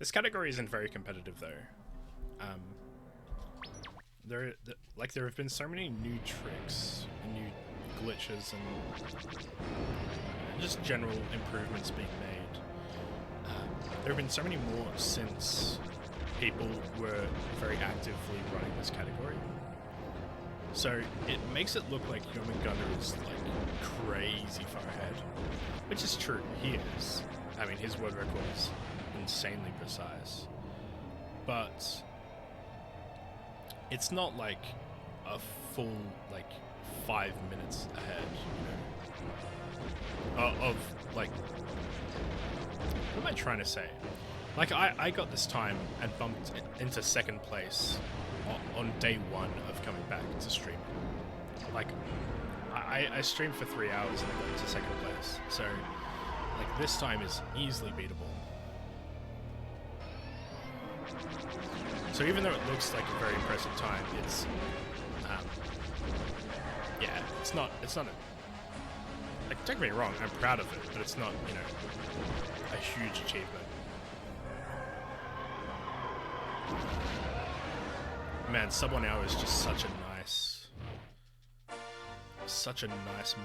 This category isn't very competitive though. There have been so many new tricks, and new glitches, and just general improvements being made. There have been so many more since people were very actively running this category. So it makes it look like Jormungandr is like crazy far ahead, which is true. He is. I mean, his word record is insanely precise, but it's not like a full like 5 minutes ahead, you know, of like, what am I trying to say? Like I got this time and bumped into second place on day one of coming back to streaming. Like I streamed for 3 hours and I got into second place, so like this time is easily beatable. So even though it looks like a very impressive time, it's yeah, it's not a, like, don't get me wrong, I'm proud of it, but it's not, you know, a huge achievement. Man, sub 1 hour is just such a nice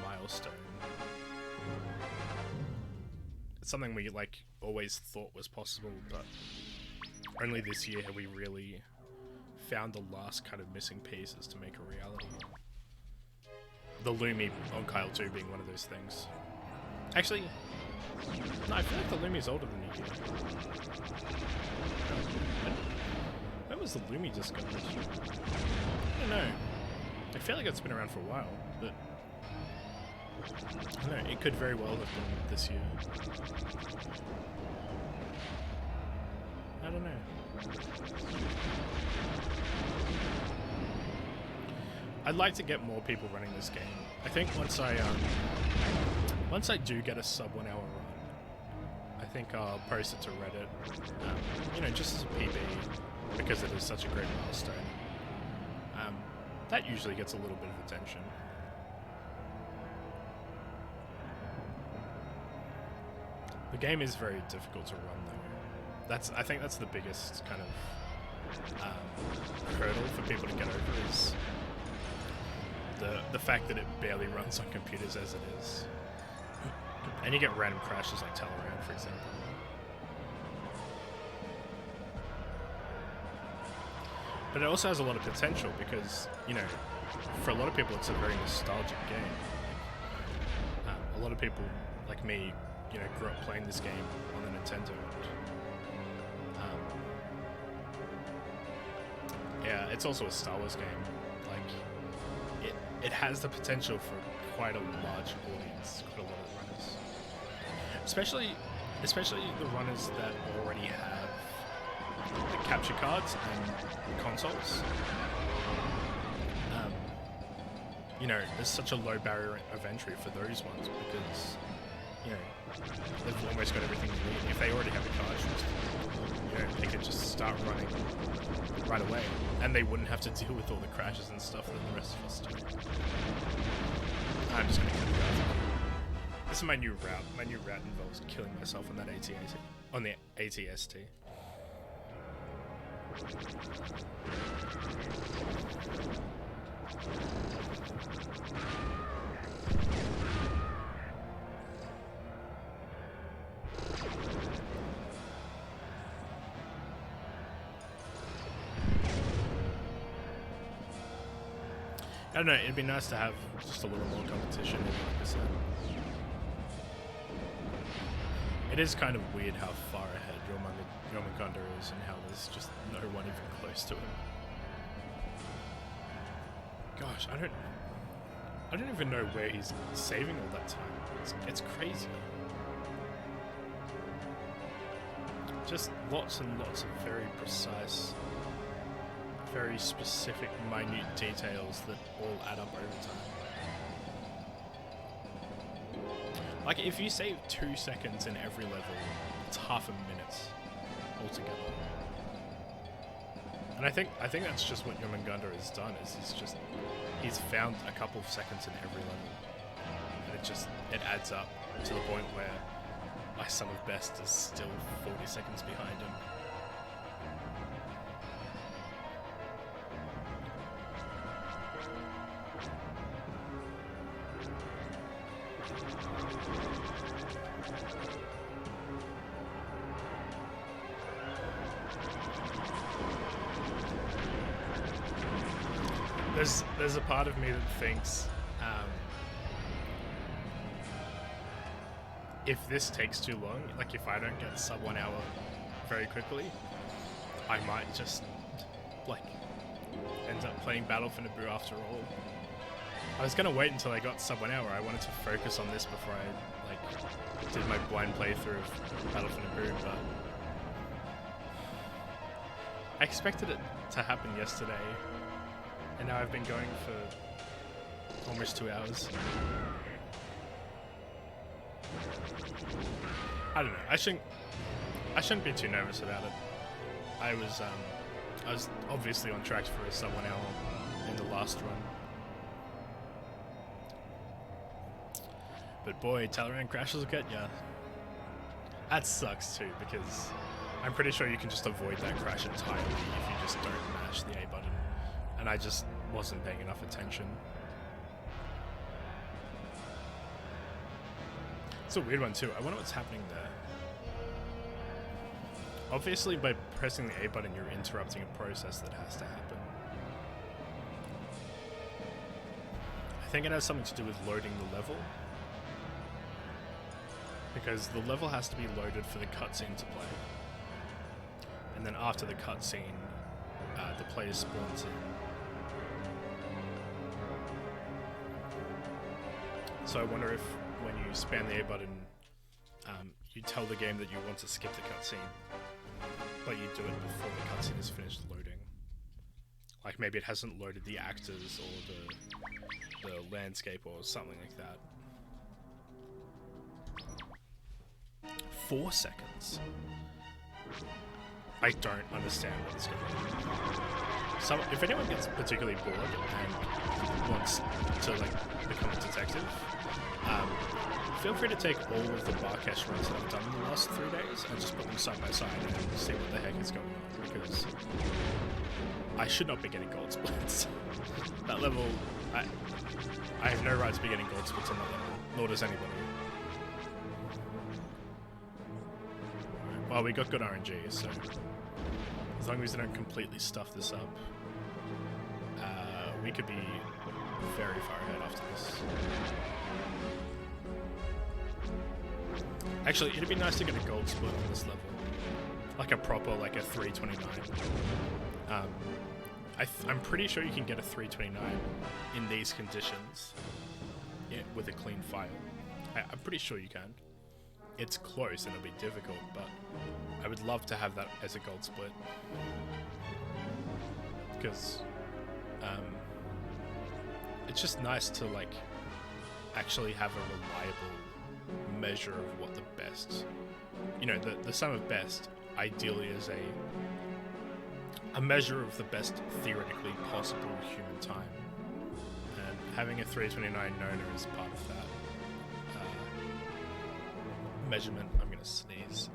milestone. It's something we like always thought was possible, but only this year have we really found the last kind of missing pieces to make a reality. The Lumie on Kile II being one of those things. Actually, no, I feel like the Lumie's older than you. When was the Lumie discovered? I don't know. I feel like it's been around for a while, but I don't know, it could very well have been this year. I don't know. I'd like to get more people running this game. I think once I do get a sub 1 hour run, I think I'll post it to Reddit, you know, just as a PB, because it is such a great milestone. That usually gets a little bit of attention. The game is very difficult to run though. I think that's the biggest kind of hurdle for people to get over, is the fact that it barely runs on computers as it is. And you get random crashes like TALORAAN, for example. But it also has a lot of potential because, you know, for a lot of people it's a very nostalgic game. A lot of people, like me, you know, grew up playing this game on the Nintendo. Yeah, it's also a Star Wars game. Like, it has the potential for quite a large audience, quite a lot of runners. Especially the runners that already have the capture cards and consoles. You know, there's such a low barrier of entry for those ones because, you know, they've almost got everything they need. If they already have a cartridge, you know, they could just start running right away, and they wouldn't have to deal with all the crashes and stuff that the rest of us do. I'm just gonna kill the guy. This is my new route. My new route involves killing myself on that AT-AT, on the AT-ST. I don't know, it'd be nice to have just a little more competition in this. It is kind of weird how far ahead Jormungandr is and how there's just no one even close to him. Gosh, I don't even know where he's saving all that time. It's crazy. Just lots and lots of very precise, very specific, minute details that all add up over time. Like, if you save 2 seconds in every level, it's half a minute altogether. And I think that's just what Jormungandr has done, is he's found a couple of seconds in every level. And it adds up to the point where my sum of best is still 40 seconds behind him. There's a part of me that thinks if this takes too long, like if I don't get sub 1 hour very quickly, I might just like end up playing Battle for Naboo after all. I was gonna wait until I got sub 1 hour. I wanted to focus on this before I like did my blind playthrough of Battle for Naboo, but I expected it to happen yesterday. And now I've been going for almost 2 hours. I don't know. I shouldn't be too nervous about it. I was obviously on track for a sub 1 hour in the last run. But boy, TALORAAN crashes will get ya. That sucks too, because I'm pretty sure you can just avoid that crash entirely if you just don't mash the A button. And I just wasn't paying enough attention. It's a weird one too. I wonder what's happening there. Obviously by pressing the A button you're interrupting a process that has to happen. I think it has something to do with loading the level. Because the level has to be loaded for the cutscene to play. And then after the cutscene, the player spawns in. So I wonder if when you spam the A button, you tell the game that you want to skip the cutscene, but you do it before the cutscene is finished loading. Like maybe it hasn't loaded the actors or the landscape or something like that. 4 seconds. I don't understand what's going on. If anyone gets particularly bored and wants to like become a detective, feel free to take all of the BARKHESH runs that I've done in the last 3 days and just put them side by side and see what the heck is going on, because I should not be getting gold splits. That level, I have no right to be getting gold splits on that level, nor does anybody. Well, we got good RNG, so as long as we don't completely stuff this up, we could be very far ahead after this. Actually, it'd be nice to get a gold split on this level. Like a proper, like a 329. I'm pretty sure you can get a 329 in these conditions, yeah, with a clean file. I'm pretty sure you can. It's close and it'll be difficult, but I would love to have that as a gold split. Because it's just nice to like actually have a reliable measure of what the best, you know, the sum of best ideally is a measure of the best theoretically possible human time, and having a 329 Nona is part of that measurement. I'm gonna sneeze.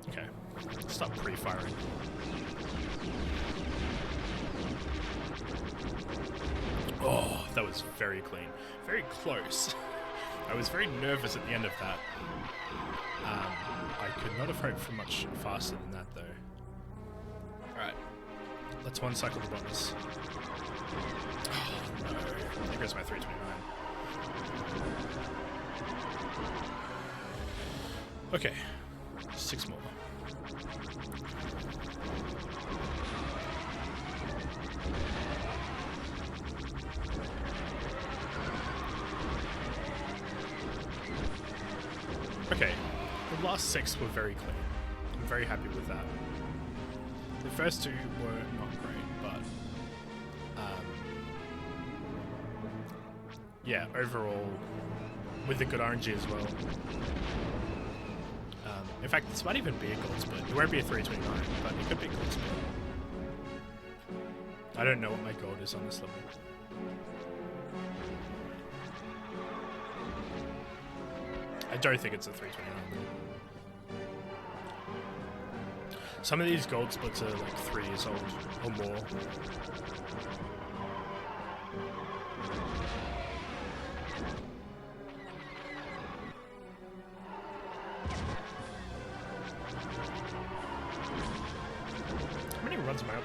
Okay, stop pre-firing. Oh, that was very clean. Very close. I was very nervous at the end of that. I could not have hoped for much faster than that, though. Alright. Let's one-cycle the bonus. Oh, no. There goes my 329. Okay. 6 more. Okay, the last 6 were very clean. I'm very happy with that. The first 2 were not great, but yeah, overall, with the good RNG as well. In fact, this might even be a gold split. It won't be a 329, but it could be a gold split. I don't know what my gold is on this level. I don't think it's a 329. Some of these gold splits are like 3 years old or more.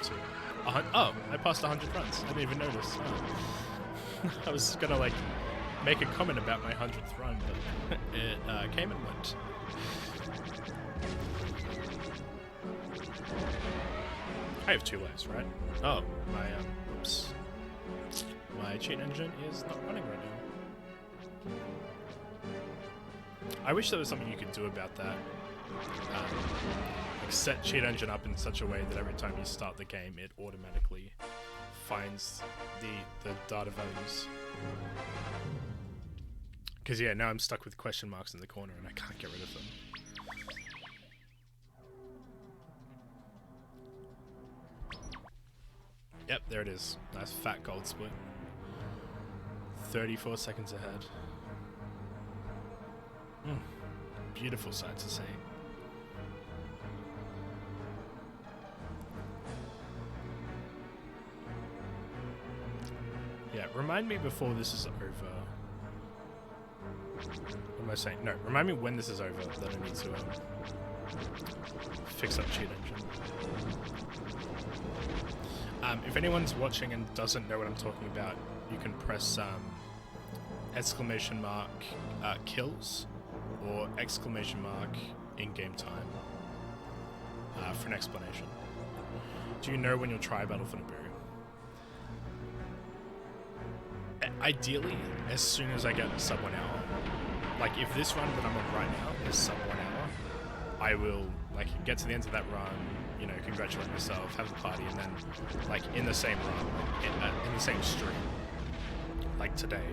up to? Oh, I passed 100 runs. I didn't even notice. Oh. I was gonna like make a comment about my 100th run, but it came and went. I have 2 lives, right? Oh, my oops. My cheat engine is not running right now. I wish there was something you could do about that. Like set cheat engine up in such a way that every time you start the game, it automatically finds the data values. Because yeah, now I'm stuck with question marks in the corner and I can't get rid of them. Yep, there it is. Nice fat gold split. 34 seconds ahead. Beautiful sight to see. Yeah, remind me before this is over. What am I saying? No, remind me when this is over that I need to fix up cheat engine. If anyone's watching and doesn't know what I'm talking about, you can press exclamation mark kills or exclamation mark in-game time for an explanation. Do you know when you'll try Battle for Nibiru? Ideally, as soon as I get sub 1 hour. Like, if this run that I'm on right now is sub 1 hour, I will, like, get to the end of that run, you know, congratulate myself, have a party, and then, like, in the same run, in the same stream, like today,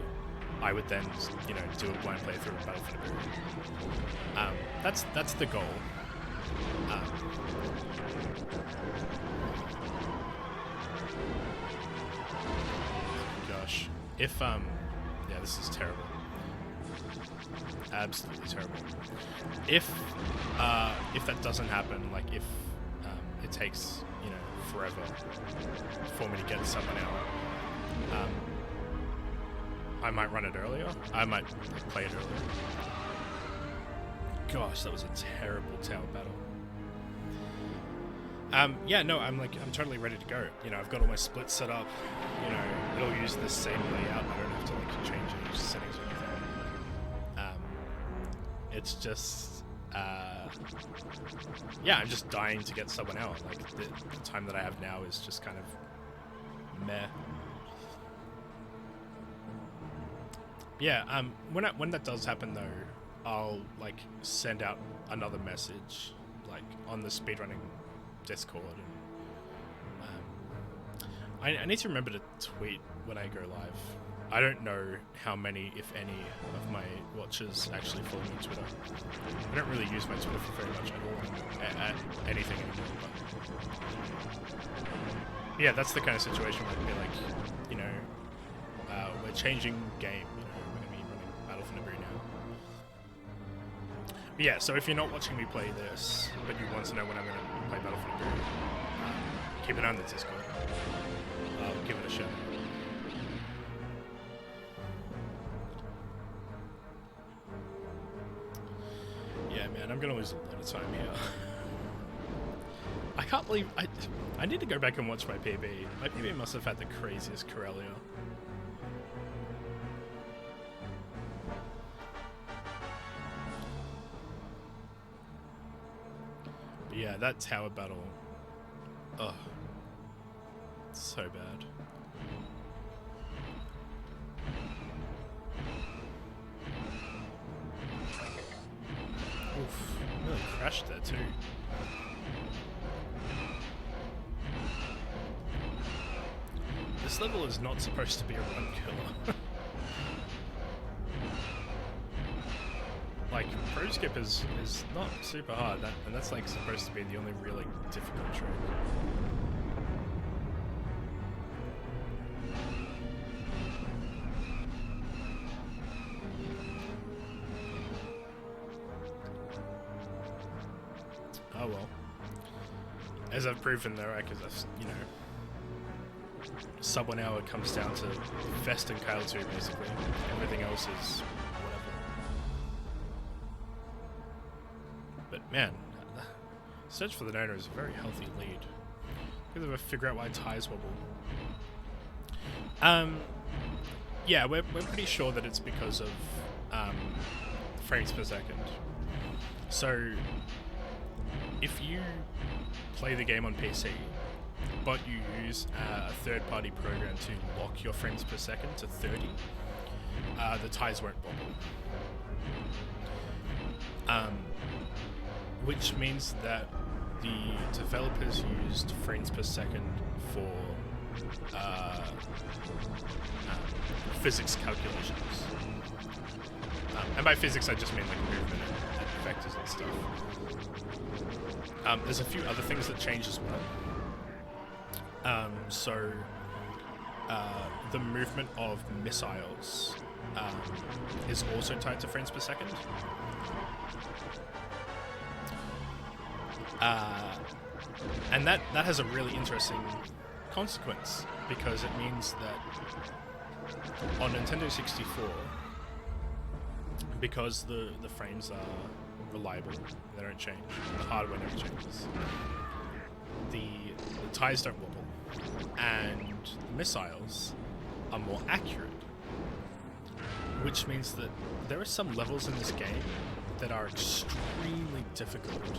I would then, you know, do a blind playthrough of Battle for Nibiru. That's the goal. Gosh. If, yeah, this is terrible. Absolutely terrible. If that doesn't happen, like if it takes, you know, forever for me to get sub 1 hour, I might run it earlier. I might play it earlier. Gosh, that was a terrible tower battle. Yeah, no, I'm totally ready to go. You know, I've got all my splits set up. You know, it'll use the same layout. I don't have to like change any settings or anything. It's just, yeah, I'm just dying to get sub 1 hour. Like the time that I have now is just kind of meh. Yeah, when that does happen though, I'll like send out another message like on the speedrunning Discord, and I need to remember to tweet when I go live. I don't know how many, if any, of my watchers actually follow me on Twitter. I don't really use my Twitter for very much at all, at anything anymore. But yeah, that's the kind of situation where I'd be like, you know, we're changing game. You know, we're going to be running Battle for Nibiru now. But yeah, so if you're not watching me play this, but you want to know when I'm going to play Battle for Nibiru, keep it on the Discord. I'll give it a shout. Yeah, man, I'm gonna lose a lot of time here. I can't believe I need to go back and watch my PB. My PB must have had the craziest Corellia. But yeah, that tower battle. Ugh. So bad. Oof, really crashed there too. This level is not supposed to be a run killer. Like, pro skip is not super hard, and that's like supposed to be the only really difficult trick. Oh well. As I've proven though, because you know, sub 1 hour comes down to Vest and Kile II basically. Everything else is whatever. But man, Search for the Donor is a very healthy lead. bit of a figure out why ties wobble. Yeah, we're pretty sure that it's because of frames per second. So if you play the game on PC, but you use a third-party program to lock your frames per second to 30, the ties won't wobble. Which means that the developers used frames per second for physics calculations. And by physics I just mean like movement and vectors and stuff. There's a few other things that change as well. The movement of missiles is also tied to frames per second. And that has a really interesting consequence, because it means that on Nintendo 64, because the frames are reliable, they don't change, the hardware never changes, the ties don't wobble, and the missiles are more accurate, which means that there are some levels in this game that are extremely difficult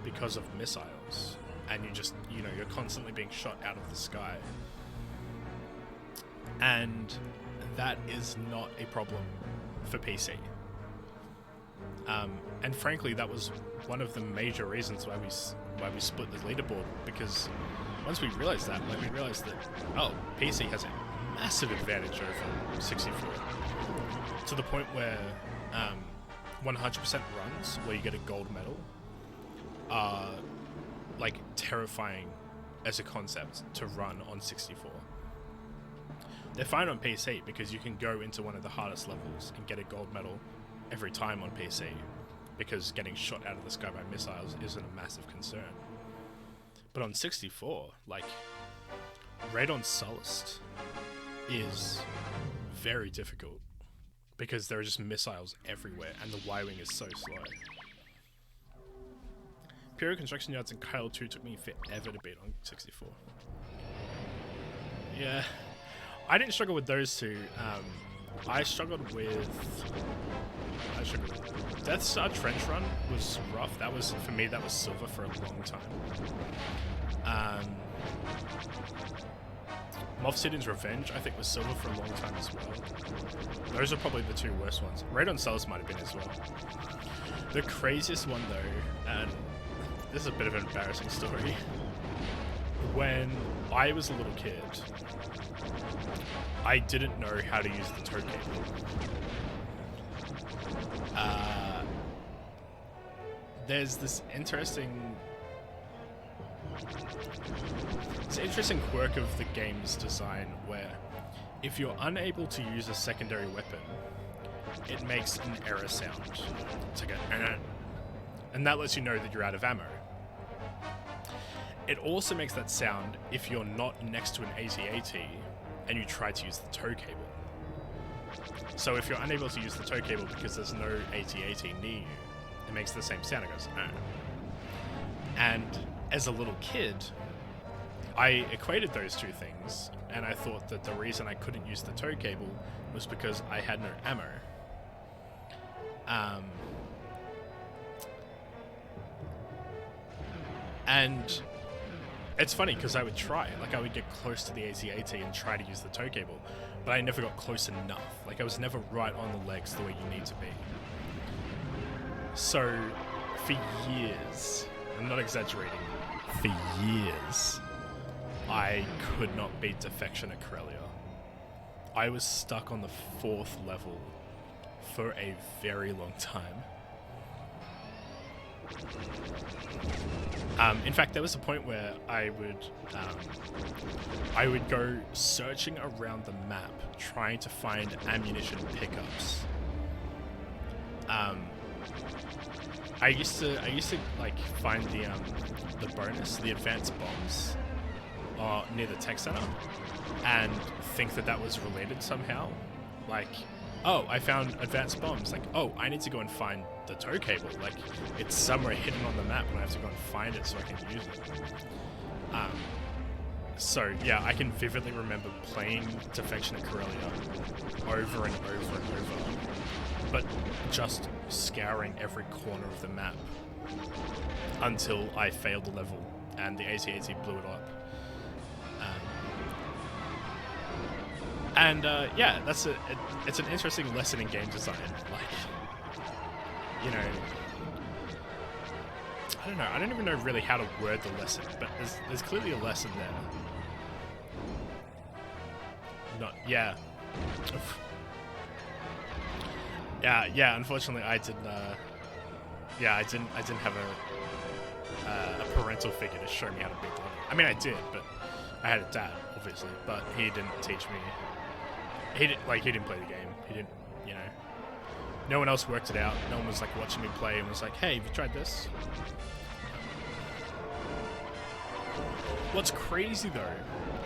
because of missiles, and you're constantly being shot out of the sky. And that is not a problem for PC. And frankly, that was one of the major reasons why we split the leaderboard, because once we realized that, PC has a massive advantage over 64, to the point where 100% runs where you get a gold medal are like terrifying as a concept to run on 64. They're fine on PC because you can go into one of the hardest levels and get a gold medal every time on PC, because getting shot out of the sky by missiles isn't a massive concern. But on 64, like, Raid on Sullust is very difficult because there are just missiles everywhere and the Y-wing is so slow. Imperial construction yards and Kile II took me forever to beat on 64. Yeah, I didn't struggle with those two. I struggled with Death Star Trench Run was rough. That was, for me, that was silver for a long time. Moff Sidon's Revenge, I think, was silver for a long time as well. Those are probably the two worst ones. Raid on Sullust might have been as well. The craziest one, though, and this is a bit of an embarrassing story. When I was a little kid, I didn't know how to use the tow cable. There's this interesting quirk of the game's design where if you're unable to use a secondary weapon, it makes an error sound. It's like a and that lets you know that you're out of ammo. It also makes that sound if you're not next to an AT-AT and you try to use the tow cable. So if you're unable to use the tow cable because there's no AT-AT near you, it makes the same sound. It goes, And as a little kid, I equated those two things, and I thought that the reason I couldn't use the tow cable was because I had no ammo. And it's funny because I would try, like I would get close to the AT-AT and try to use the tow cable, but I never got close enough. Like I was never right on the legs the way you need to be. So for years, I'm not exaggerating, for years, I could not beat Defection at Corellia. I was stuck on the 4th level for a very long time. In fact, there was a point where I would go searching around the map trying to find ammunition pickups. I used to like find the bonus, the advanced bombs, near the tech center, and think that was related somehow. Like, oh, I found advanced bombs. Like, oh, I need to go and find the tow cable. Like, it's somewhere hidden on the map, and I have to go and find it so I can use it. So yeah, I can vividly remember playing Defection at Corellia over and over and over, but just scouring every corner of the map until I failed the level and the AT-AT blew it up. Yeah, it's an interesting lesson in game design. Like, you know, I don't even know really how to word the lesson, but there's clearly a lesson there. Yeah. Yeah, unfortunately I didn't have a parental figure to show me how to beat the level. I mean, I did, but I had a dad, obviously, but he didn't teach me. He didn't play the game. He didn't, you know. No one else worked it out. No one was like watching me play and was like, "Hey, have you tried this?" What's crazy though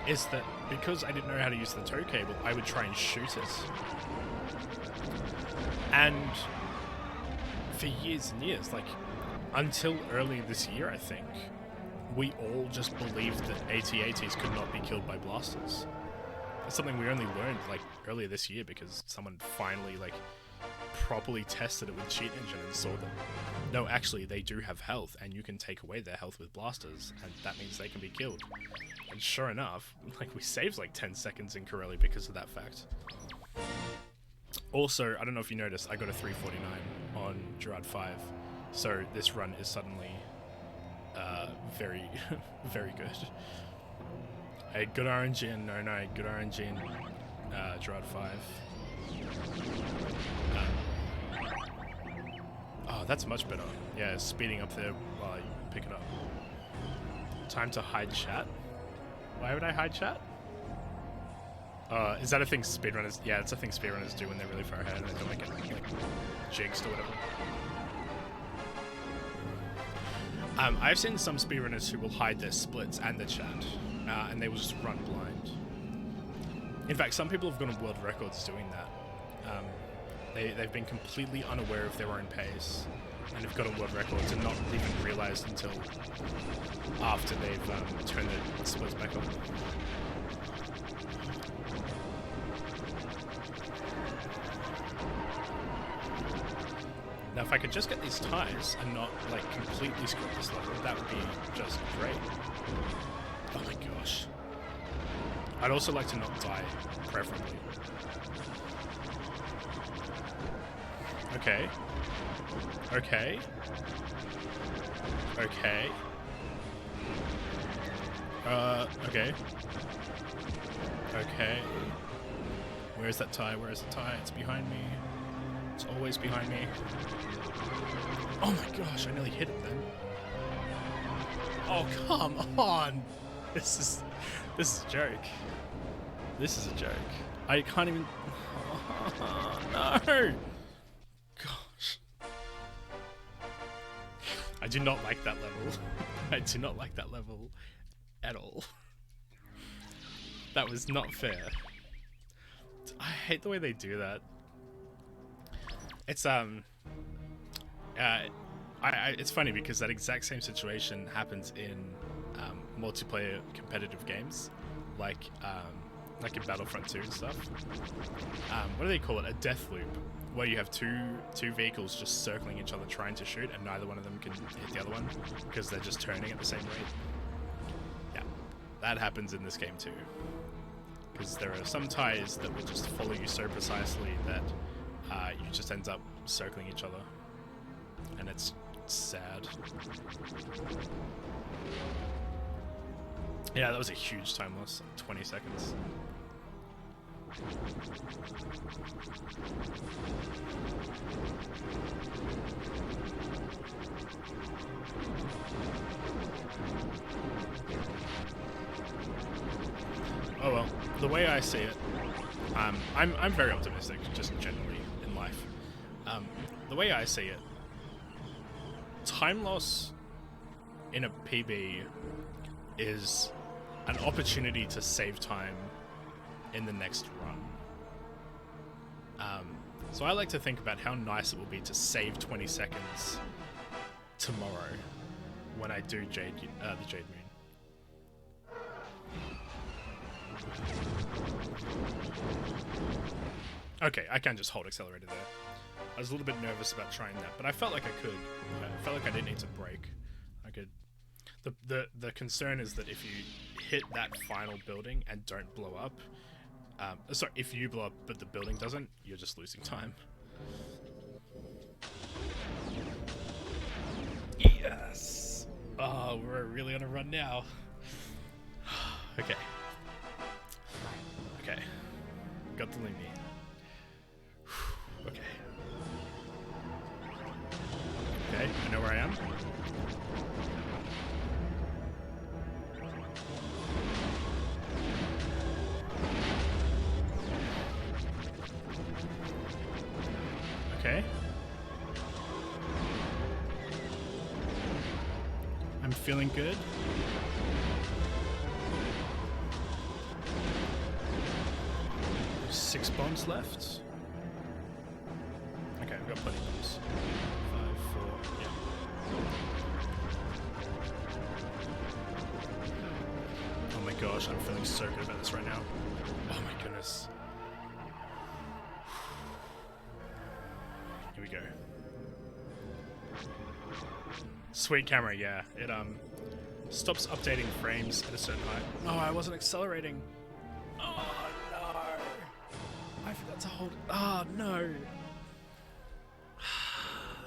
is that because I didn't know how to use the tow cable, I would try and shoot it. And for years and years, like until early this year, I think, we all just believed that AT-ATs could not be killed by blasters. It's something we only learned like earlier this year because someone finally like properly tested it with Cheat Engine and saw that no, actually they do have health and you can take away their health with blasters and that means they can be killed. And sure enough, like we saved like 10 seconds in Corellia because of that fact. Also, I don't know if you noticed, I got a 349 on Gerard 5, so this run is suddenly very, very good. I had good RNG and no, good RNG in Gerard 5. Oh, that's much better. Yeah, speeding up there while you pick it up. Time to hide chat. Why would I hide chat? Is that a thing speedrunners? Yeah, it's a thing speedrunners do when they're really far ahead and they don't get like jinxed or whatever. I've seen some speedrunners who will hide their splits and the chat, and they will just run blind. In fact, some people have gone on world records doing that. They've been completely unaware of their own pace and have got on world records and not even realized until after they've turned their splits back on. Now, if I could just get these ties and not, like, completely screw this level, that would be just great. Oh my gosh. I'd also like to not die, preferably. Okay. Okay. Okay. Okay. Okay. Where's that tie? Where's the tie? It's behind me. It's always behind me. Oh my gosh, I nearly hit it then. Oh, come on! This is a joke. This is a joke. I can't even... Oh, no! Gosh. I do not like that level. I do not like that level at all. That was not fair. I hate the way they do that. It's it's funny because that exact same situation happens in multiplayer competitive games, like in Battlefront 2 and stuff. What do they call it? A death loop, where you have two vehicles just circling each other trying to shoot, and neither one of them can hit the other one because they're just turning at the same rate. Yeah, that happens in this game too. Because there are some ties that will just follow you so precisely that you just end up circling each other, and it's sad. Yeah, that was a huge time loss, like 20 seconds. Oh well, the way I see it, I'm very optimistic, just generally in life. The way I see it, time loss in a PB is an opportunity to save time in the next run. So I like to think about how nice it will be to save 20 seconds tomorrow when I do the Jade Moon. Okay, I can just hold accelerator there. I was a little bit nervous about trying that, but I felt like I could. I felt like I didn't need to brake. I could. The concern is that if you hit that final building and don't blow up, sorry, if you blow up but the building doesn't, you're just losing time. Yes! Oh, we're really on a run now. Okay. Okay. Got the Lumie. Okay. Okay, I know where I am. Okay. I'm feeling good. There's 6 bombs left. Okay, we've got plenty of bombs. 5, 4, yeah. Oh my gosh, I'm feeling so good about this right now. Oh my goodness. Here we go. Sweet camera, yeah. It stops updating frames at a certain height. Oh, I wasn't accelerating. Oh no. I forgot to hold. Oh no.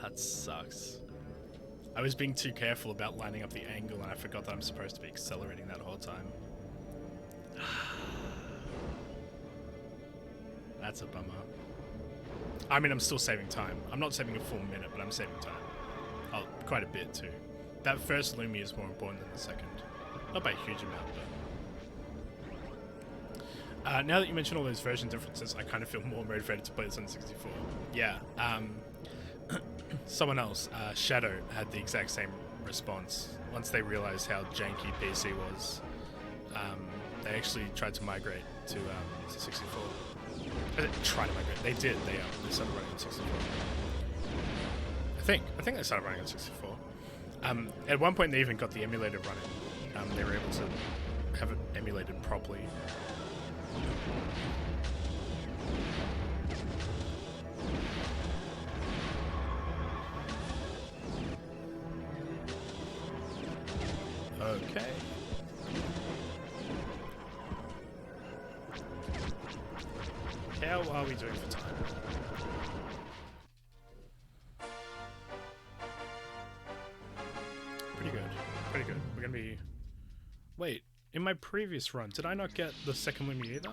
That sucks. I was being too careful about lining up the angle and I forgot that I'm supposed to be accelerating that whole time. That's a bummer. I mean, I'm still saving time. I'm not saving a full minute, but I'm saving time. Oh, quite a bit too. That first Lumie is more important than the second. Not by a huge amount, but... now that you mention all those version differences, I kind of feel more motivated to play this on 64. Yeah, someone else, Shadow, had the exact same response. Once they realized how janky PC was, they actually tried to migrate to 64. Try to migrate. They did. They started running on 64. I think they started running on 64. At one point, they even got the emulator running. They were able to have it emulated properly. Okay. How are we doing for time? Pretty good. Pretty good. We're gonna be... Wait, in my previous run, did I not get the second Lumie either?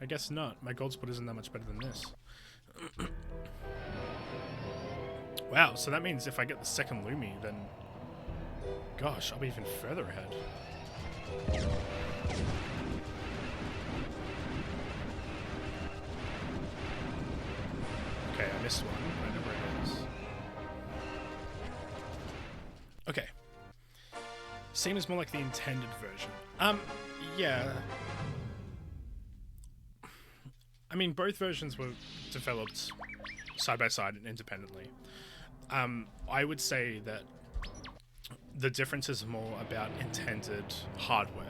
I guess not. My gold spot isn't that much better than this. Wow, so that means if I get the second Lumie, then... Gosh, I'll be even further ahead. Okay, I missed one. I know where it is. Okay. Seems more like the intended version. Yeah. I mean, both versions were developed side by side and independently. I would say that the difference is more about intended hardware.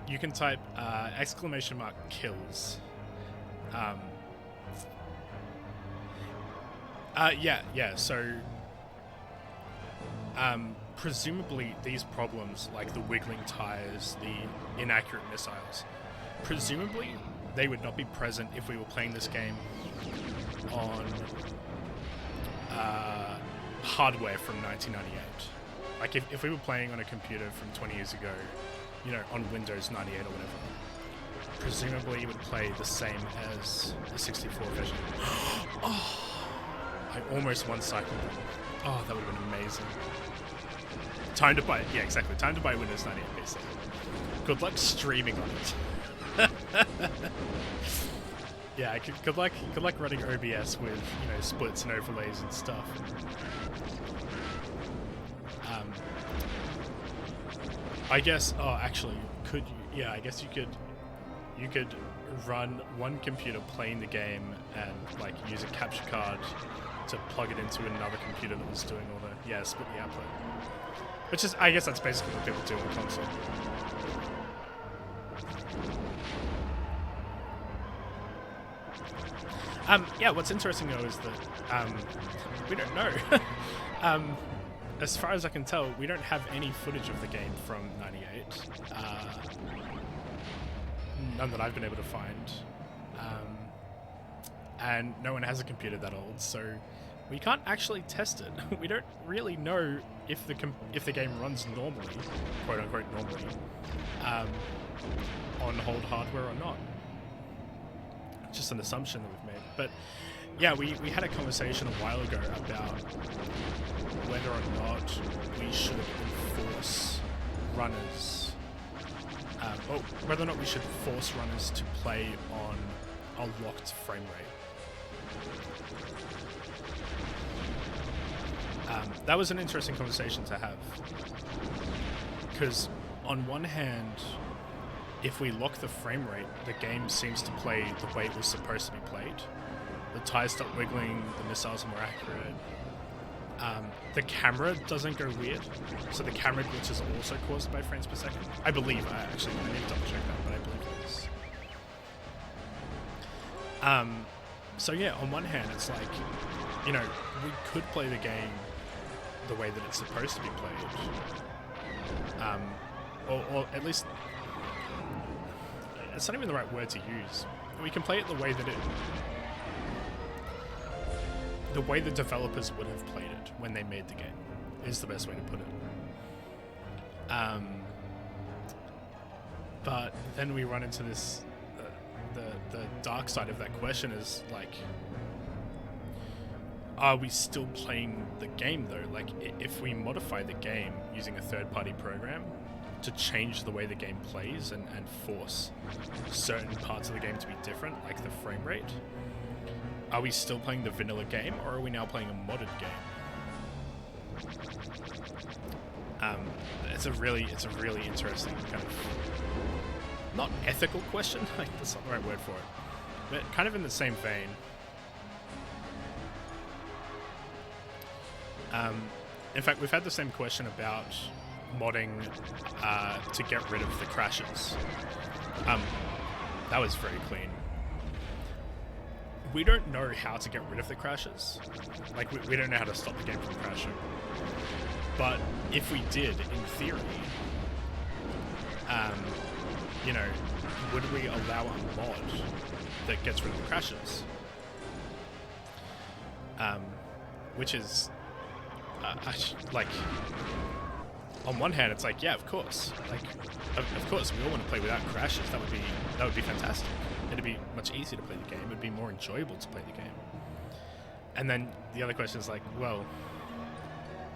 You can type !kills. Yeah, so presumably these problems, like the wiggling tires, the inaccurate missiles, presumably they would not be present if we were playing this game on hardware from 1998. Like if we were playing on a computer from 20 years ago, you know, on Windows 98 or whatever, presumably it would play the same as the 64 version. Oh, I almost one-cycled it. Oh, that would have been amazing. Time to buy, yeah, exactly. Time to buy Windows 98 PC. Good luck streaming on it. Yeah, good luck running OBS with, you know, splits and overlays and stuff. I guess. Oh, actually, could you? Yeah, I guess you could run one computer playing the game and like use a capture card to plug it into another computer that was doing all the split the output. Which is, I guess that's basically what people do on console. Yeah, what's interesting though is that we don't know. As far as I can tell, we don't have any footage of the game from '98. None that I've been able to find. And no one has a computer that old, so we can't actually test it. We don't really know if the game runs normally, quote unquote normally, on old hardware or not. Just an assumption that we've made. But yeah, we had a conversation a while ago about whether or not we should enforce runners, or whether or not we should force runners to play on a locked frame rate. That was an interesting conversation to have, because on one hand, if we lock the frame rate, the game seems to play the way it was supposed to be played. The tires stop wiggling, the missiles are more accurate. The camera doesn't go weird, so the camera glitch is also caused by frames per second. I believe, I need to double check that, but I believe it is. So yeah, on one hand, it's like, you know, we could play the game the way that it's supposed to be played. Or at least, it's not even the right word to use. We can play it the way that the way the developers would have played it when they made the game, is the best way to put it. But then we run into this, the dark side of that question is like, are we still playing the game though? Like, if we modify the game using a third-party program to change the way the game plays and force certain parts of the game to be different, like the frame rate, are we still playing the vanilla game, or are we now playing a modded game? It's a really interesting kind of, not ethical question, like that's not the right word for it, but kind of in the same vein. In fact, we've had the same question about modding to get rid of the crashes. That was very clean. We don't know how to get rid of the crashes. Like, we don't know how to stop the game from crashing. But if we did, in theory, you know, would we allow a mod that gets rid of the crashes? Which is, like, on one hand, it's like, yeah, of course. Like, of course, we all want to play without crashes. That would be fantastic. It'd be much easier to play the game. It'd be more enjoyable to play the game. And then the other question is like, well,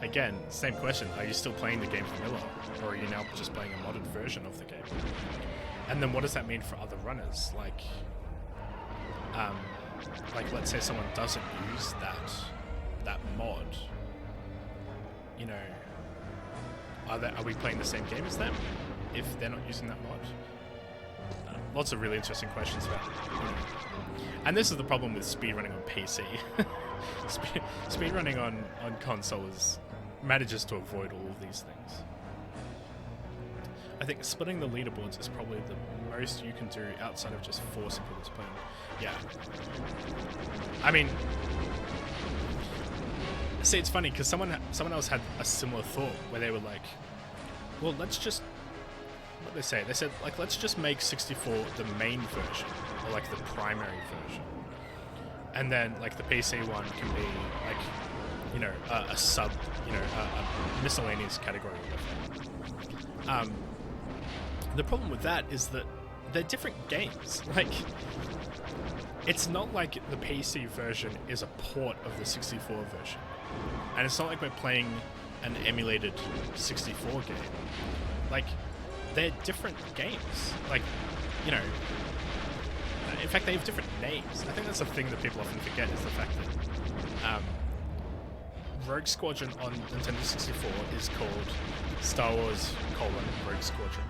again, same question. Are you still playing the game vanilla, or are you now just playing a modded version of the game? And then what does that mean for other runners? Like let's say someone doesn't use that mod. You know, are we playing the same game as them if they're not using that mod? Lots of really interesting questions about it. And this is the problem with speedrunning on PC. Speedrunning on console manages to avoid all of these things. I think splitting the leaderboards is probably the most you can do outside of just forcing people to play them. Yeah. I mean, see, it's funny because someone else had a similar thought where they were like, well, let's just, what did they say? They said, like, let's just make 64 the main version, or like the primary version. And then, like, the PC one can be, like, you know, a sub, you know, a miscellaneous category or whatever. The problem with that is that they're different games. Like, it's not like the PC version is a port of the 64 version. And it's not like we're playing an emulated 64 game. Like, they're different games. Like, you know, in fact, they have different names. I think that's the thing that people often forget, is the fact that Rogue Squadron on Nintendo 64 is called Star Wars: Rogue Squadron.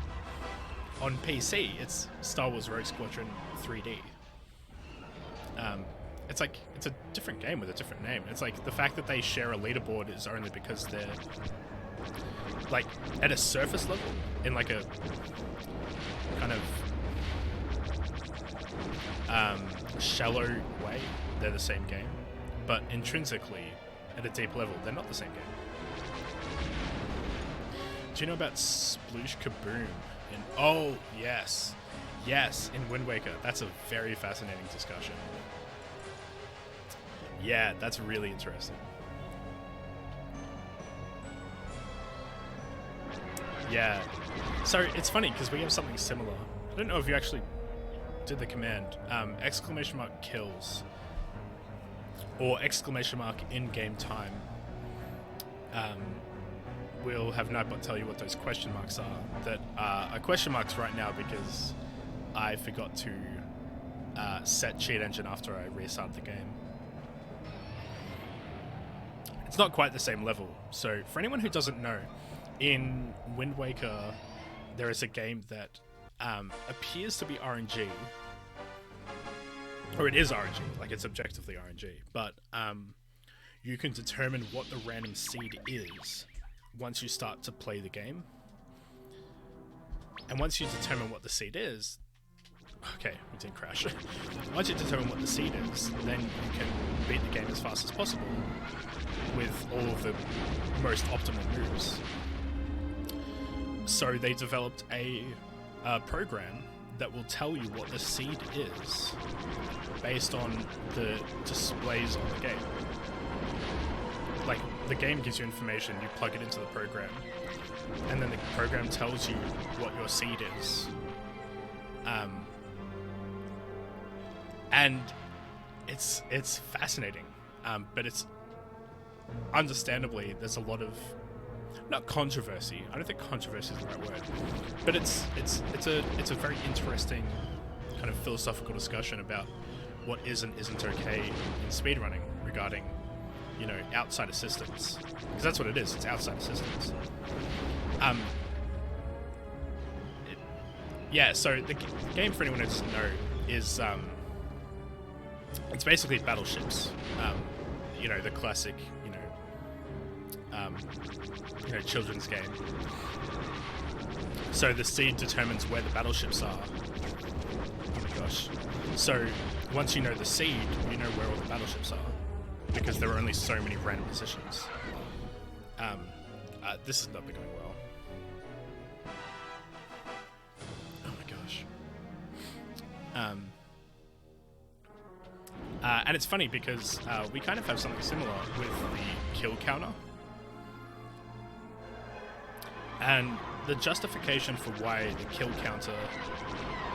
On PC, it's Star Wars Rogue Squadron 3D. It's like, it's a different game with a different name. It's like the fact that they share a leaderboard is only because they're like at a surface level, in like a kind of shallow way, they're the same game, but intrinsically at a deep level they're not the same game. Do you know about Sploosh Kaboom? Oh yes, in Wind Waker. That's a very fascinating discussion. Yeah, that's really interesting. Yeah, so it's funny because we have something similar. I don't know if you actually did the command, exclamation mark kills, or exclamation mark in game time. We'll have Nightbot tell you what those question marks are, that are question marks right now because I forgot to set cheat engine after I restarted the game. It's not quite the same level, so for anyone who doesn't know, in Wind Waker there is a game that appears to be RNG, or it is RNG, like it's objectively RNG, but you can determine what the random seed is once you start to play the game. And once you determine what the seed is, okay, we didn't crash. Once you determine what the seed is, then you can beat the game as fast as possible with all of the most optimal moves. So they developed a program that will tell you what the seed is based on the displays on the game. Like, the game gives you information, you plug it into the program, and then the program tells you what your seed is. And it's fascinating, but it's understandably there's a lot of, not controversy. I don't think controversy is the right word, but it's a very interesting kind of philosophical discussion about what is and isn't okay in speedrunning regarding, you know, outside assistance, because that's what it is. It's outside assistance. Yeah. So the game, for anyone who doesn't know, is it's basically battleships. You know, the classic, children's game. So the seed determines where the battleships are. Oh my gosh. So once you know the seed, you know where all the battleships are, because there are only so many random positions. This has not been going well. Oh my gosh. And it's funny because we kind of have something similar with the kill counter. And the justification for why the kill counter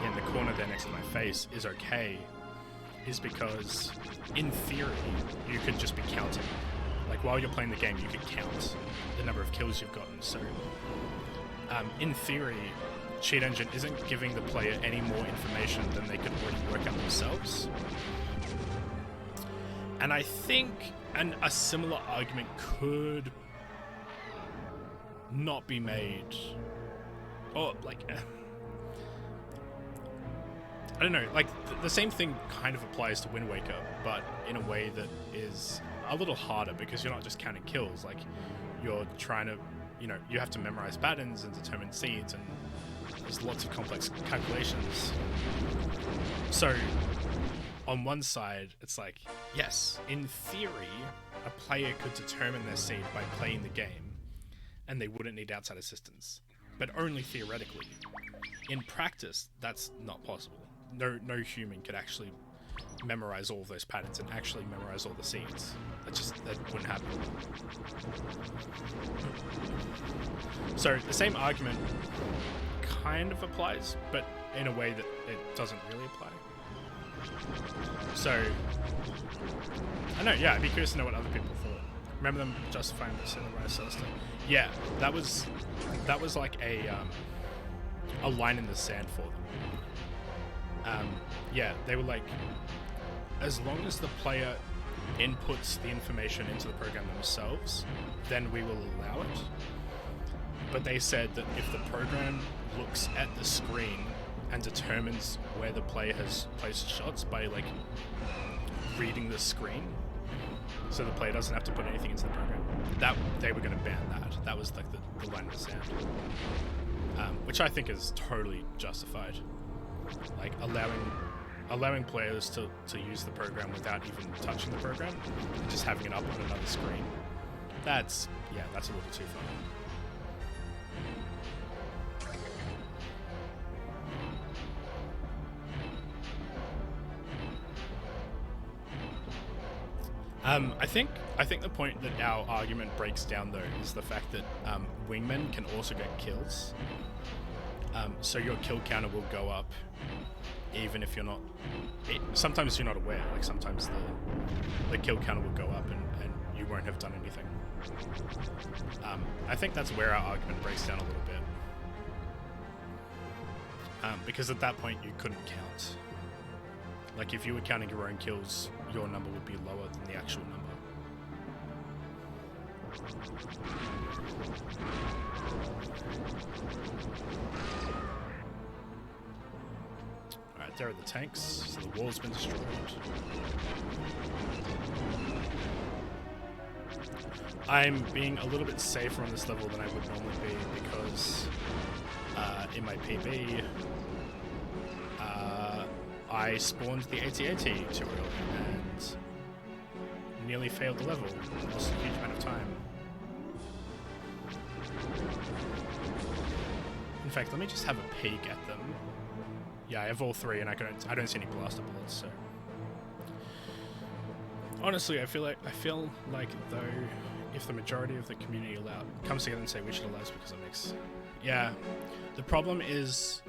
in the corner there next to my face is okay is because, in theory, you could just be counting. Like, while you're playing the game, you could count the number of kills you've gotten. So, in theory, Cheat Engine isn't giving the player any more information than they could already work out themselves. And I think a similar argument could not be made, or like, I don't know, like the same thing kind of applies to Wind Waker, but in a way that is a little harder, because you're not just counting kills, like you're trying to, you have to memorize patterns and determine seeds, and there's lots of complex calculations. So on one side, it's like, yes, in theory, a player could determine their seed by playing the game, and they wouldn't need outside assistance, but only theoretically. In practice, that's not possible. No human could actually memorize all of those patterns and actually memorize all the seeds. That wouldn't happen. So the same argument kind of applies, but in a way that it doesn't really apply. So, I know, yeah, I'd be curious to know what other people thought. Remember them justifying the Cinematic Celestine? Yeah, that was like a line in the sand for them. Yeah, they were like, as long as the player inputs the information into the program themselves, then we will allow it. But they said that if the program looks at the screen and determines where the player has placed shots by like reading the screen, so the player doesn't have to put anything into the program. That they were going to ban that. That was like the line in the sand, which I think is totally justified. Like allowing players to use the program without even touching the program, and just having it up on another screen. That's a little too far. I think the point that our argument breaks down though is the fact that wingmen can also get kills. So your kill counter will go up even if you're not. Sometimes you're not aware. Like sometimes the kill counter will go up and you won't have done anything. I think that's where our argument breaks down a little bit. Because at that point you couldn't count. Like if you were counting your own kills, your number would be lower than the actual number. Alright, there are the tanks, so the wall's been destroyed. I'm being a little bit safer on this level than I would normally be because in my PB I spawned the AT-AT too early and nearly failed the level. Lost a huge amount of time. In fact, let me just have a peek at them. Yeah, I have all three, and I don't see any blaster bullets. So honestly, I feel like though, if the majority of the community comes together and say we should allow this because it makes, yeah, the problem is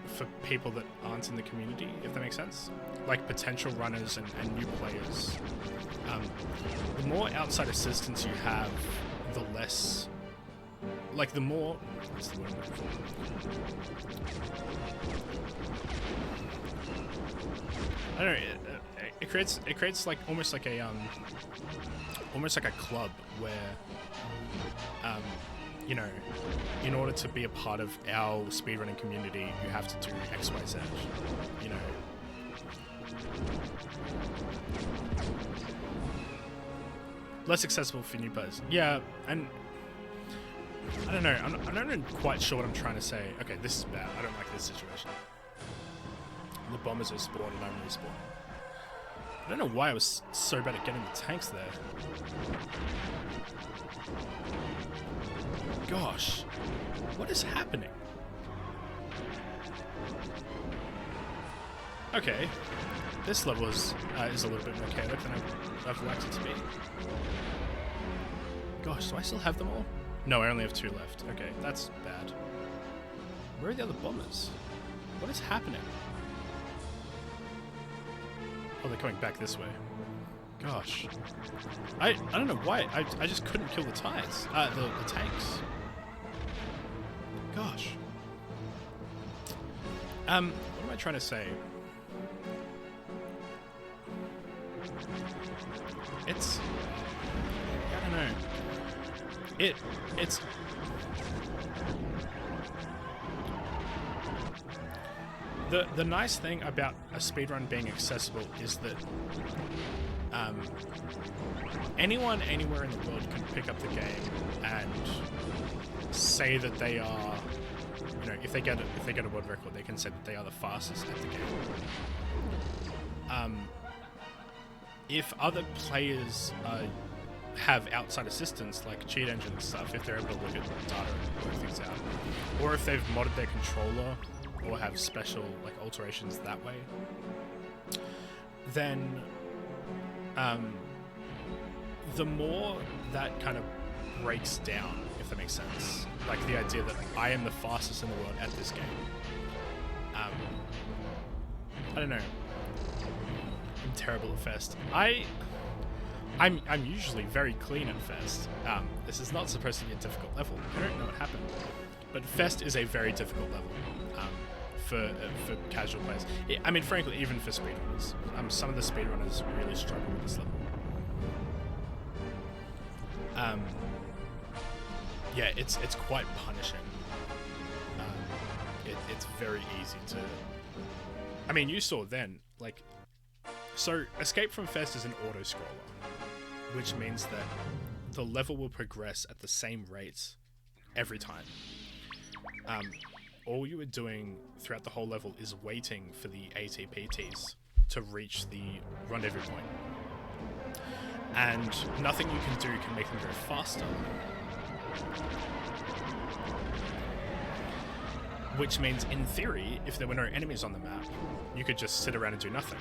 for people that aren't in the community, if that makes sense, like potential runners and new players. The more outside assistance you have, the less, like the more, what's the word I'm looking for? I don't know. It creates like almost like a club where, you know, in order to be a part of our speedrunning community, you have to do X, Y, Z. You know. Less accessible for new players. Yeah, and I don't know. I'm not quite sure what I'm trying to say. Okay, this is bad. I don't like this situation. The bombers are spawned and I'm respawning. I don't know why I was so bad at getting the tanks there. Gosh, what is happening? Okay, this level is a little bit more chaotic than I've liked it to be. Gosh, do I still have them all? No, I only have 2 left. Okay, that's bad. Where are the other bombers? What is happening? Oh, they're coming back this way. Gosh. I don't know why. I just couldn't kill the tires. The tanks. Gosh. What am I trying to say? It's... I don't know. It's... The nice thing about a speedrun being accessible is that anyone anywhere in the world can pick up the game and say that they are, you know, if they get a world record, they can say that they are the fastest at the game. If other players have outside assistance like cheat engine and stuff, if they're able to look at data and work things out, or if they've modded their controller or have special like alterations that way, then the more that kind of breaks down, if that makes sense, like the idea that I am the fastest in the world at this game. I don't know. I'm terrible at Fest. I'm usually very clean at Fest. This is not supposed to be a difficult level. I don't know what happened, but Fest is a very difficult level. For casual players. I mean, frankly, even for speedrunners. Some of the speedrunners really struggle with this level. Yeah, it's quite punishing. It's very easy to... I mean, you saw then, like, So, Escape from Fest is an auto-scroller, which means that the level will progress at the same rate every time. All you are doing throughout the whole level is waiting for the ATPTs to reach the rendezvous point. And nothing you can do can make them go faster. Which means, in theory, if there were no enemies on the map, you could just sit around and do nothing.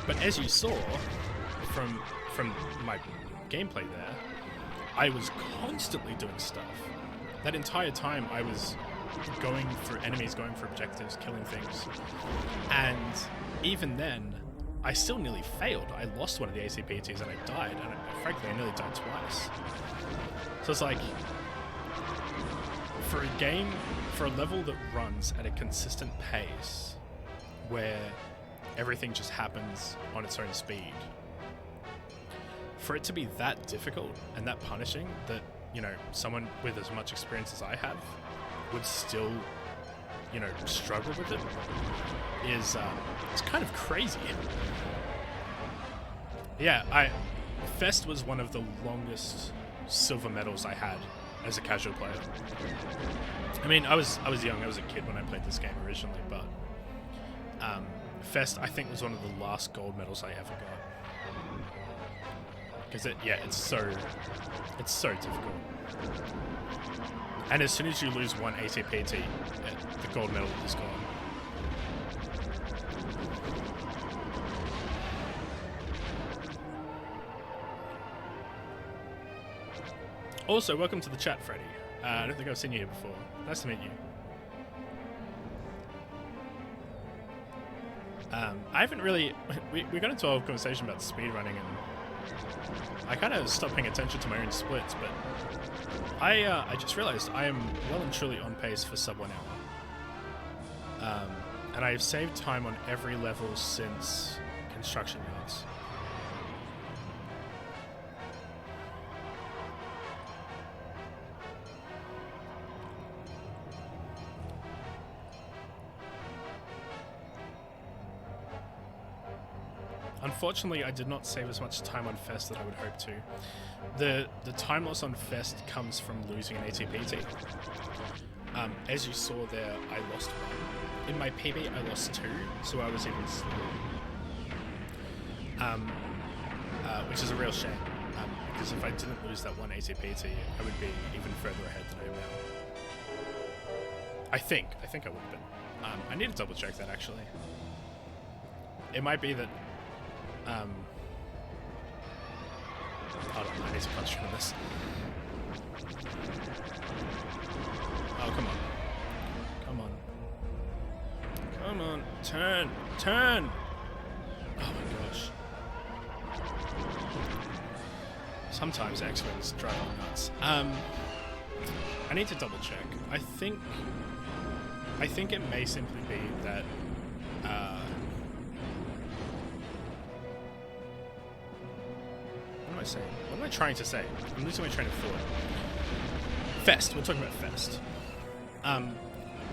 But as you saw from my gameplay there, I was constantly doing stuff. That entire time I was going for enemies, going for objectives, killing things. And even then, I still nearly failed. I lost one of the ACPTs and I died, and frankly I nearly died twice. So it's like, for a level that runs at a consistent pace, where everything just happens on its own speed, for it to be that difficult and that punishing that, you know, someone with as much experience as I have would still, you know, struggle with it is, it's kind of crazy. Yeah, Fest was one of the longest silver medals I had as a casual player. I mean, I was young, I was a kid when I played this game originally, but Fest, I think, was one of the last gold medals I ever got. Because it's so difficult. And as soon as you lose one ATPT, the gold medal is gone. Also, welcome to the chat, Freddy. I don't think I've seen you here before. Nice to meet you. I haven't really... We got into a conversation about speedrunning, and I kind of stopped paying attention to my own splits, but I just realized I am well and truly on pace for sub 1 hour. And I have saved time on every level since Construction Yards. Unfortunately, I did not save as much time on Fest that I would hope to. The time loss on Fest comes from losing an ATPT. As you saw there, I lost one. In my PB, I lost 2, so I was even slower. Which is a real shame, because if I didn't lose that one ATPT, I would be even further ahead than I am now. I think I would have been. I need to double check that, actually. It might be that hold on, I need to punch from this. Oh, come on. Come on. Come on. Turn! Turn! Oh my gosh. Sometimes X-Wings drive me nuts. I need to double check. I think it may simply be that what am I saying? What am I trying to say? I'm losing my train of thought. Fest. We're talking about Fest.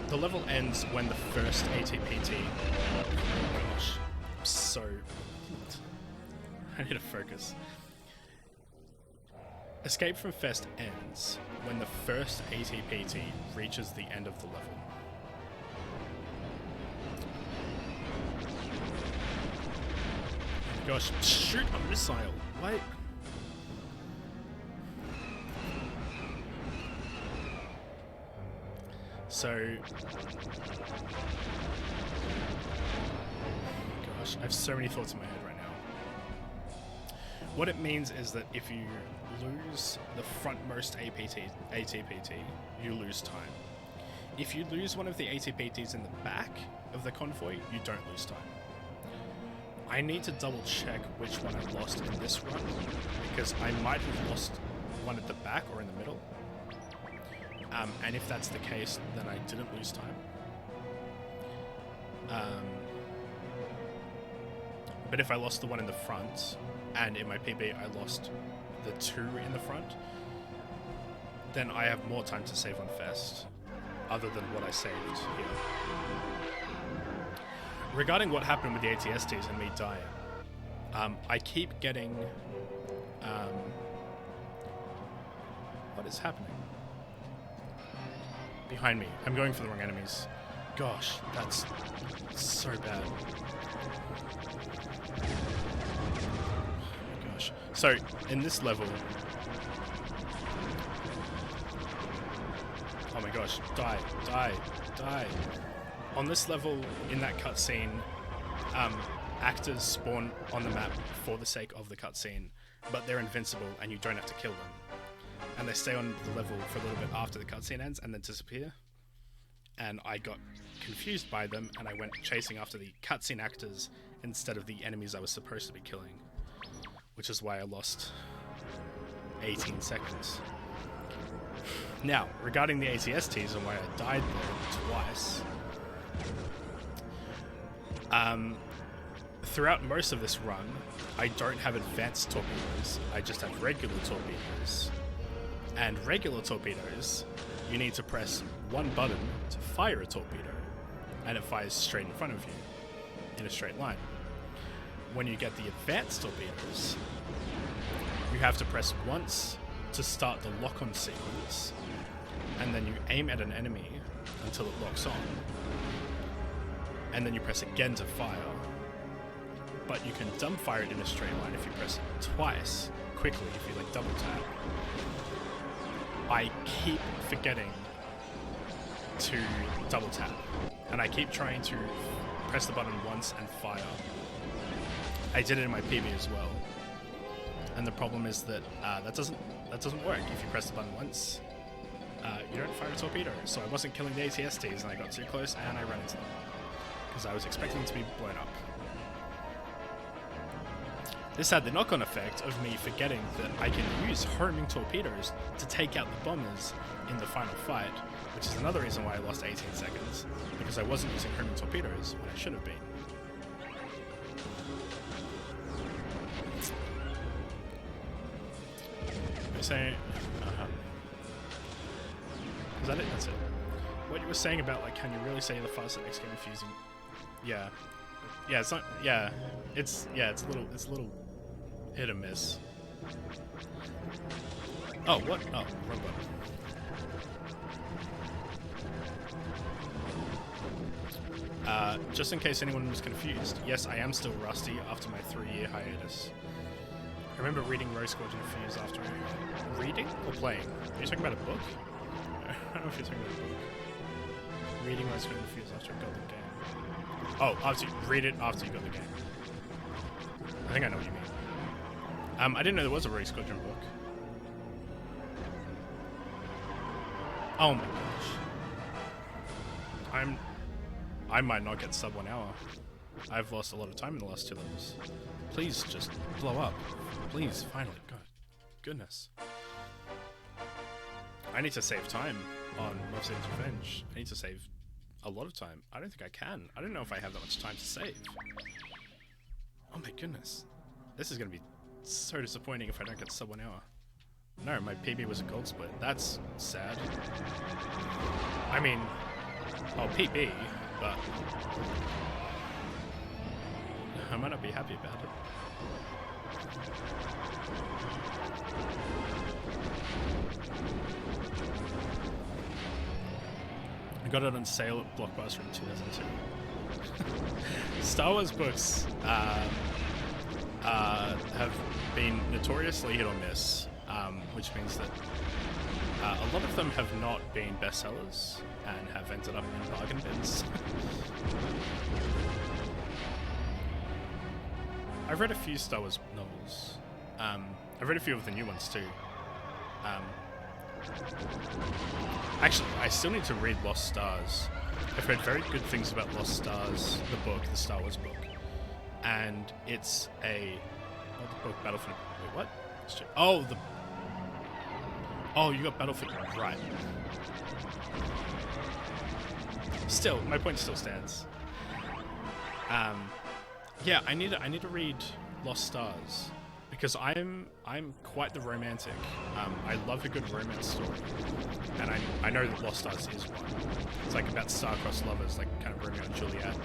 The level ends when the first ATPT... Oh my gosh. I'm so... I need to focus. Escape from Fest ends when the first ATPT reaches the end of the level. Gosh, shoot a missile! What? So... Gosh, I have so many thoughts in my head right now. What it means is that if you lose the frontmost ATPT, you lose time. If you lose one of the ATPTs in the back of the convoy, you don't lose time. I need to double check which one I lost in this run, because I might have lost one at the back or in the middle. And if that's the case, then I didn't lose time. But if I lost the one in the front, and in my PB I lost the 2 in the front, then I have more time to save on Fest, other than what I saved here. Regarding what happened with the ATSTs and me dying, I keep getting... what is happening? Behind me. I'm going for the wrong enemies. Gosh, that's so bad. Oh my gosh. So, in this level... Oh my gosh, die, die, die. On this level, in that cutscene, actors spawn on the map for the sake of the cutscene, but they're invincible and you don't have to kill them. And they stay on the level for a little bit after the cutscene ends and then disappear. And I got confused by them and I went chasing after the cutscene actors instead of the enemies I was supposed to be killing. Which is why I lost 18 seconds. Now, regarding the ATSTs and why I died there twice. Throughout most of this run, I don't have advanced torpedoes. I just have regular torpedoes. And regular torpedoes, you need to press one button to fire a torpedo, and it fires straight in front of you, in a straight line. When you get the advanced torpedoes, you have to press once to start the lock-on sequence, and then you aim at an enemy until it locks on, and then you press again to fire. But you can dump fire it in a straight line if you press it twice, quickly, if you like double tap. I keep forgetting to double tap, and I keep trying to press the button once and fire. I did it in my PB as well, and the problem is that that doesn't work. If you press the button once, you don't fire a torpedo. So I wasn't killing the ATSTs, and I got too close, and I ran into them because I was expecting them to be blown up. This had the knock-on effect of me forgetting that I can use homing torpedoes to take out the bombers in the final fight, which is another reason why I lost 18 seconds, because I wasn't using homing torpedoes when I should have been. You're saying... Is that it? That's it. What you were saying about, like, can you really say the fastest next game fusing? Yeah. Yeah, it's not... Yeah. It's a little hit or miss. Oh, what? Oh, wrong button. Just in case anyone was confused, yes, I am still rusty after my 3-year hiatus. I remember reading Rogue Squadron Fuse after... Reading or playing? Are you talking about a book? I don't know if you're talking about a book. Reading Rogue Squadron Fuse after I got the game. Oh, after you read it after you got the game. I think I know what you mean. I didn't know there was a Rogue Squadron book. Oh my gosh. I might not get sub 1 hour. I've lost a lot of time in the last 2 levels. Please just blow up. Please, finally. God. Goodness. I need to save time on Love Saves Revenge. I need to save a lot of time. I don't think I can. I don't know if I have that much time to save. Oh my goodness. This is going to be so disappointing if I don't get sub 1 hour. No, my PB was a gold split. That's sad. I mean, oh, PB, but I might not be happy about it. I got it on sale at Blockbuster in 2002. Star Wars books have been notoriously hit or miss, which means that a lot of them have not been bestsellers and have ended up in bargain bins. I've read a few Star Wars novels. I've read a few of the new ones too. Actually, I still need to read Lost Stars. I've heard very good things about Lost Stars, the book, the Star Wars book. And it's a... Oh, the book, Battlefield... Wait, what? Oh, the... Oh, you got Battlefield... Right. Still, my point still stands. Yeah, I need to read Lost Stars. Because I'm quite the romantic. I love a good romance story. And I know that Lost Stars is one. It's like about star-crossed lovers, like kind of Romeo and Juliet.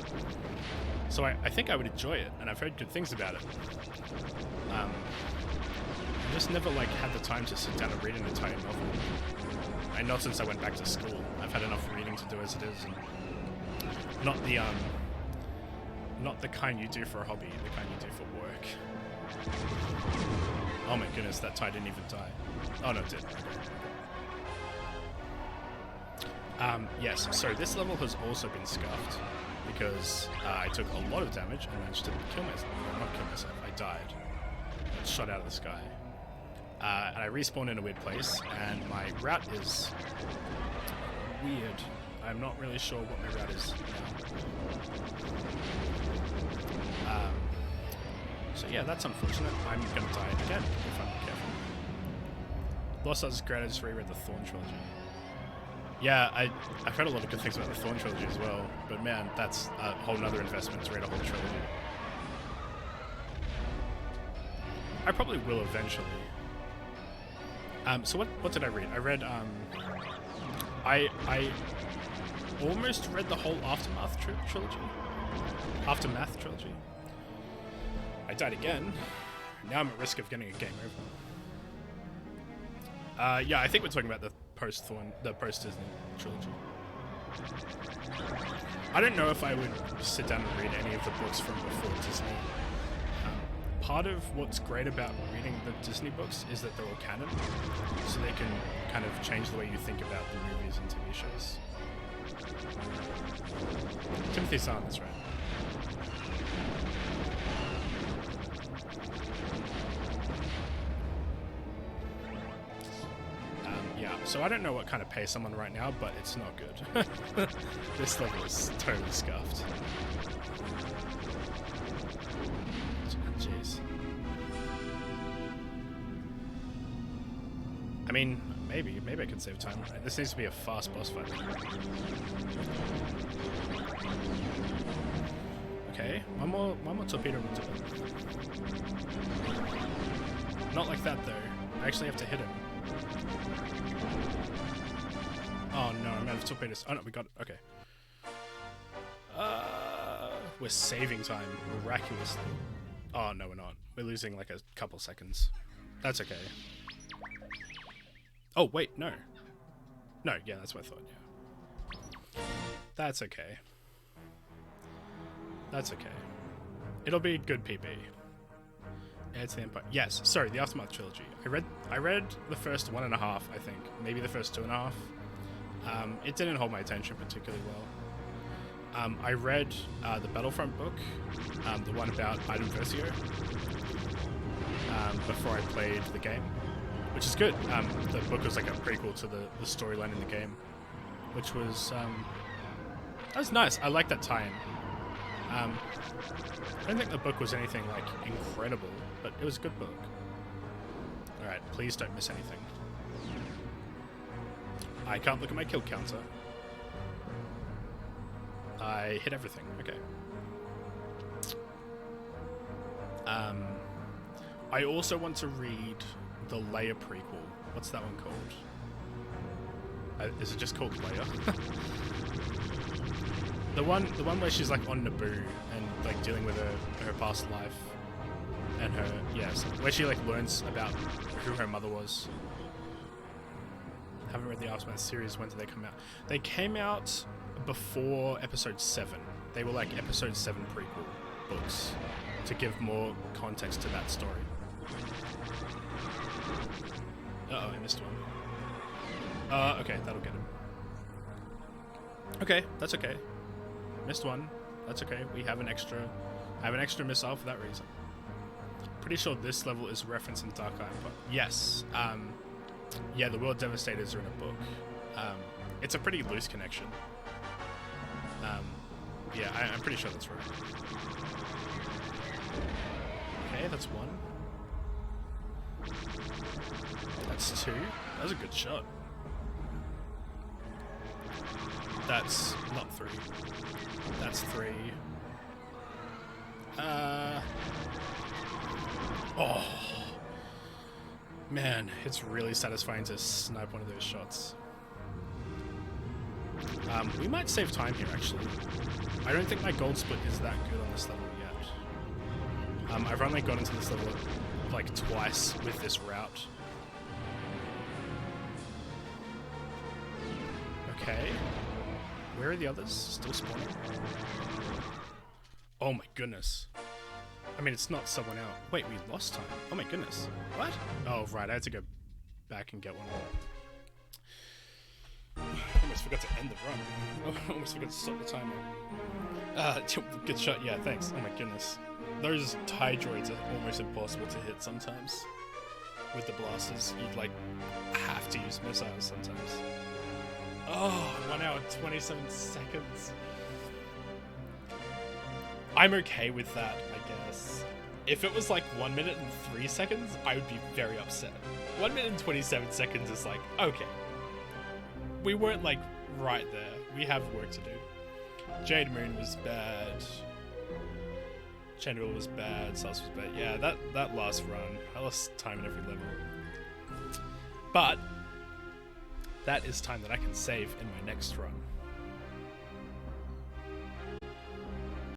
So I think I would enjoy it, and I've heard good things about it. I just never like had the time to sit down and read an entire novel. And not since I went back to school. I've had enough reading to do as it is, and not the kind you do for a hobby, the kind you do for work. Oh my goodness, that tie didn't even die. Oh no, it did. Yes, so this level has also been scuffed because I took a lot of damage and managed to kill myself. Well, not kill myself, I died. I got shot out of the sky. And I respawned in a weird place, and my route is weird. I'm not really sure what my route is now. So yeah, that's unfortunate. I'm gonna die again if I'm not careful. Lost Arts is great, I just reread the Thorn trilogy. Yeah, I've heard a lot of good things about the Thorn trilogy as well, but man, that's a whole nother investment to read a whole trilogy. I probably will eventually. So what did I read? I read, I almost read the whole Aftermath trilogy. Aftermath trilogy. I died again. Now I'm at risk of getting a game over. Yeah, I think we're talking about the post-Thorn, the post-Disney trilogy. I don't know if I would sit down and read any of the books from before Disney. Part of what's great about reading the Disney books is that they're all canon, so they can kind of change the way you think about the movies and TV shows. Timothy Zahn, that's right. Yeah, so I don't know what kind of pace I'm on right now, but it's not good. This level is totally scuffed. Jeez. I mean, maybe I can save time. This needs to be a fast boss fight. Okay, one more torpedo will do it. Not like that though. I actually have to hit him. Oh no, I'm out of torpedoes. Oh no, we got it. Okay. We're saving time miraculously. Oh no, we're not. We're losing like a couple seconds. That's okay. Oh wait, no. No, yeah, that's what I thought, yeah. That's okay. That's okay. It'll be good PB. It's the Empire. Yes, sorry, the Aftermath trilogy. I read the first 1.5, I think. Maybe the first 2.5. It didn't hold my attention particularly well. I read the Battlefront book, the one about Item Versio, before I played the game, which is good. The book was like a prequel to the storyline in the game, which was that was nice. I like that tie-in. I don't think the book was anything like incredible, but it was a good book. Alright, please don't miss anything. I can't look at my kill counter. I hit everything, okay. I also want to read the Leia prequel. What's that one called? Is it just called Leia? The one where she's like on Naboo and like dealing with her past life and her, yes, where she like learns about who her mother was. Haven't read the Aftermath series. When did they come out? They came out before episode 7. They were like episode 7 prequel books to give more context to that story. Uh-oh, I missed one. Okay, that'll get him. Okay, that's okay. Missed one. That's okay. We have an extra. I have an extra missile for that reason. Pretty sure this level is referenced in Dark Iron, but yes. Yeah, the World Devastators are in a book. It's a pretty loose connection. Yeah, I'm pretty sure that's right. Okay, that's 1. That's 2. That was a good shot. That's not 3. That's 3. Oh. Man, it's really satisfying to snipe one of those shots. We might save time here, actually. I don't think my gold split is that good on this level yet. I've only gone into this level like twice with this route. Okay. Where are the others? Still spawning? Oh my goodness. I mean, it's not someone else. Wait, we lost time. Oh my goodness. What? Oh, right. I had to go back and get one more. Almost forgot to end the run. Almost forgot to stop the timer. Good shot. Yeah, thanks. Oh my goodness. Those TIE droids are almost impossible to hit sometimes. With the blasters, you'd like have to use missiles sometimes. Oh, 1 hour 27 seconds. I'm okay with that, I guess. If it was like 1 minute and 3 seconds, I would be very upset. 1 minute and 27 seconds is like, okay. We weren't like right there. We have work to do. Jade Moon was bad. Chandrila was bad. Sus was bad. Yeah, that last run, I lost time in every level. But that is time that I can save in my next run.